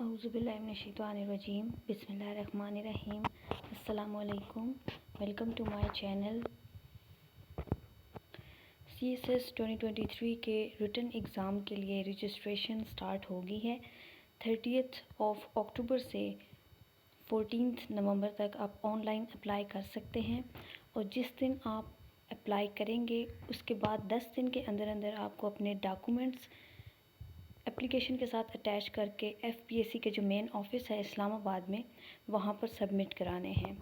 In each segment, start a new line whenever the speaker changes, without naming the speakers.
औज़ुबिल्लाहिमिनश्शैतानिर्रजीम बिस्मिल्लाहिर्रहमानिर्रहीम अस्सलामुअलैकुम। Welcome to my channel. CSS 2023 के रिटन एग्ज़ाम के लिए रजिस्ट्रेशन स्टार्ट हो गई है। 30 अक्टूबर से 14 नवंबर तक आप ऑनलाइन अप्लाई कर सकते हैं और जिस दिन आप अप्लाई करेंगे उसके बाद 10 दिन के अंदर अंदर आपको अपने डॉक्यूमेंट्स एप्लीकेशन के साथ अटैच करके FPSC के जो मेन ऑफिस है इस्लामाबाद में वहाँ पर सबमिट कराने हैं।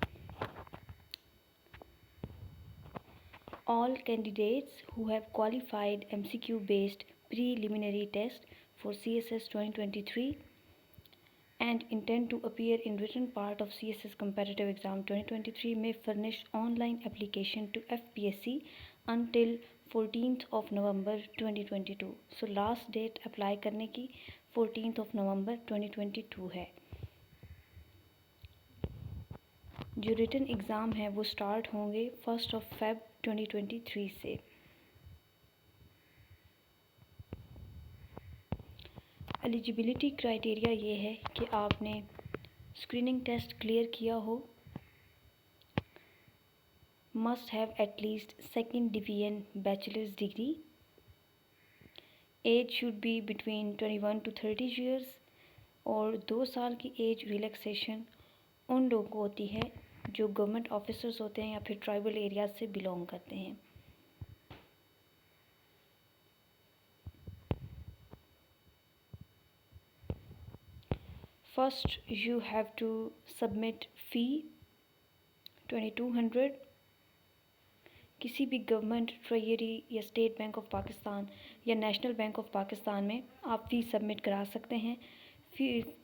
All candidates who have qualified MCQ based preliminary test for CSS 2023 and intend to appear in written part of CSS competitive exam 2023 may furnish online application to FPSC until 14th of November 2022। So last date apply करने की 14th of November 2022 है। जो written exam है वो start होंगे 1 Feb 2023 से। Eligibility criteria ये है कि आपने स्क्रीनिंग टेस्ट क्लियर किया हो, must have at least second division bachelors degree, age should be between 21 to 30 years और 2 साल की एज रिलैक्सेशन उन लोगों को होती है जो गवर्नमेंट ऑफिसर्स होते हैं या फिर ट्राइबल एरियाज से बिलोंग करते हैं। First you have to submit fee 2200। किसी भी गवर्नमेंट ट्रेजरी या स्टेट बैंक ऑफ पाकिस्तान या नेशनल बैंक ऑफ पाकिस्तान में आप फ़ी सबमिट करा सकते हैं।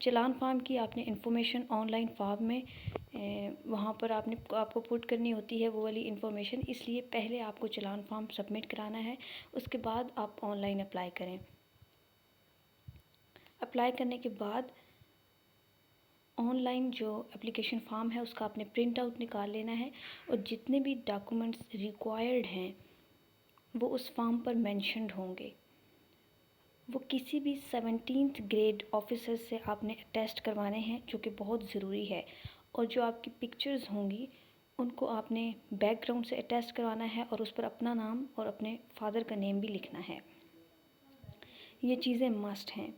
चलान फार्म की आपने इन्फॉर्मेशन ऑनलाइन फार्म में वहाँ पर आपको पुट करनी होती है वो वाली इन्फॉर्मेशन, इसलिए पहले आपको चलान फार्म सबमिट कराना है, उसके बाद आप ऑनलाइन अप्लाई करें। अप्लाई करने के बाद ऑनलाइन जो एप्लीकेशन फॉर्म है उसका आपने प्रिंट आउट निकाल लेना है और जितने भी डॉक्यूमेंट्स रिक्वायर्ड हैं वो उस फॉर्म पर मेंशन्ड होंगे। वो किसी भी 17th ग्रेड ऑफिसर से आपने अटेस्ट करवाने हैं जो कि बहुत ज़रूरी है, और जो आपकी पिक्चर्स होंगी उनको आपने बैकग्राउंड से अटेस्ट करवाना है और उस पर अपना नाम और अपने फादर का नेम भी लिखना है। ये चीज़ें मस्ट हैं।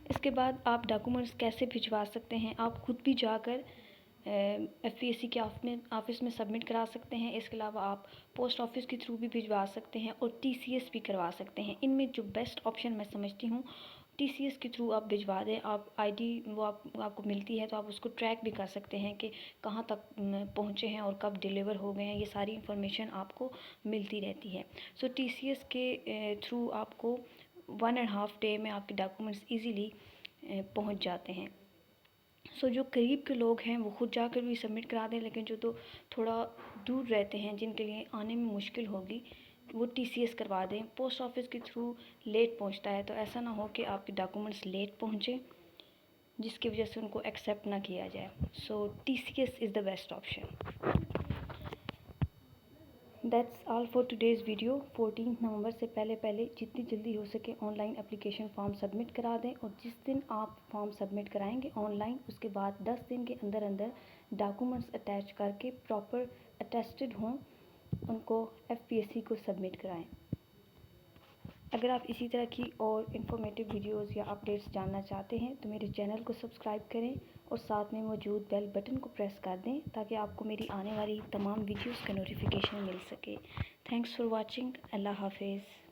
इसके बाद आप डॉक्यूमेंट्स कैसे भिजवा सकते हैं, आप खुद भी जाकर FPSC के ऑफिस में सबमिट करा सकते हैं। इसके अलावा आप पोस्ट ऑफिस के थ्रू भी भिजवा सकते हैं और TCS भी करवा सकते हैं। इनमें जो बेस्ट ऑप्शन मैं समझती हूँ TCS के थ्रू आप भिजवा दें। आप ID वो आपको मिलती है तो आप उसको ट्रैक भी कर सकते हैं कि कहाँ तक पहुँचे हैं और कब डिलीवर हो गए हैं, ये सारी इन्फॉर्मेशन आपको मिलती रहती है। सो TCS के थ्रू आपको 1.5 डे में आपके डॉक्यूमेंट्स ईज़िली पहुंच जाते हैं। सो जो करीब के लोग हैं वो खुद जाकर भी सबमिट करा दें, लेकिन जो तो थोड़ा दूर रहते हैं जिनके लिए आने में मुश्किल होगी वो TCS करवा दें। पोस्ट ऑफिस के थ्रू लेट पहुंचता है तो ऐसा ना हो कि आपके डॉक्यूमेंट्स लेट पहुंचे जिसकी वजह से उनको एक्सेप्ट ना किया जाए। सो TCS is the best option. That's all for today's video. 14 नवंबर से पहले जितनी जल्दी हो सके ऑनलाइन एप्लीकेशन फॉर्म सबमिट करा दें और जिस दिन आप फॉर्म सबमिट कराएंगे ऑनलाइन उसके बाद 10 दिन के अंदर अंदर डॉक्यूमेंट्स अटैच करके प्रॉपर अटेस्टेड हों उनको FPSC को सबमिट कराएं। अगर आप इसी तरह की और इन्फॉर्मेटिव वीडियोस या अपडेट्स जानना चाहते हैं तो मेरे चैनल को सब्सक्राइब करें और साथ में मौजूद बेल बटन को प्रेस कर दें ताकि आपको मेरी आने वाली तमाम वीडियोस का नोटिफिकेशन मिल सके। Thanks for watching. अल्लाह हाफिज़।